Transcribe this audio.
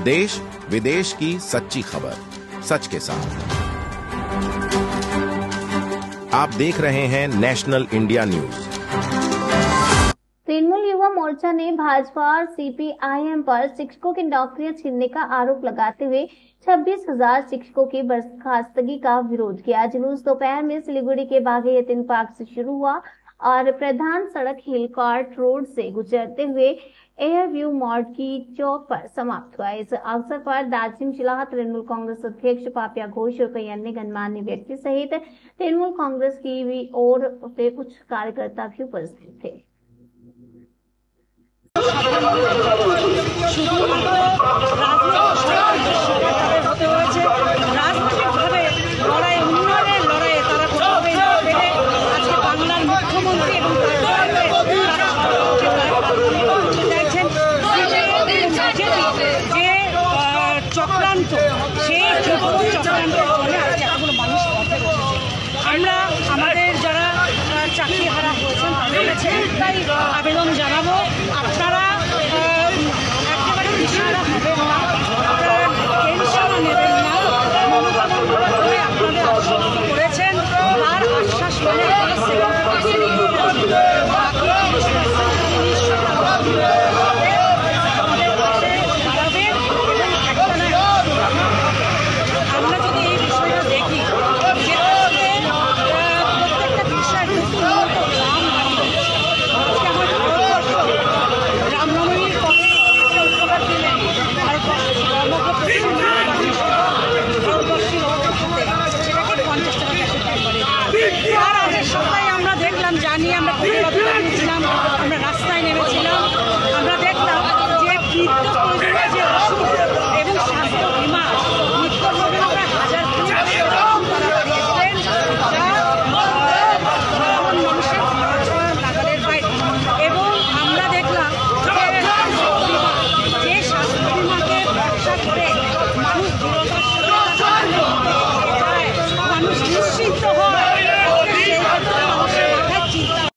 देश विदेश की सच्ची खबर सच के साथ। आप देख रहे हैं national India news. Trinamool Yuva Morcha ने भाजपा और सीपीआईएम पर शिक्षकों की नौकरियां छीनने का आरोप लगाते हुए 26,000 शिक्षकों की बर्खास्तगी का विरोध किया। जुलूस दोपहर में सिलीगुड़ी के बाघे यतीन पार्क से शुरू हुआ और प्रधान सड़क हिलकॉर्ट रोड से गुजरते हुए एयर व्यू मॉड की चौक पर समाप्त हुआ। इस अवसर पर दार्जिलिंग जिला तृणमूल कांग्रेस अध्यक्ष पापिया घोष और कई अन्य गणमान्य व्यक्ति सहित तृणमूल कांग्रेस की भी ओर से कुछ कार्यकर्ता भी उपस्थित थे। চক্রান্ত সেই চক্রান্তের ফলে আজকে এতগুলো মানুষ পথে বসেছে। আমরা আমাদের যারা চাকরি হারা হয়েছেন তাদের কাছে একটাই আবেদন জানাবো,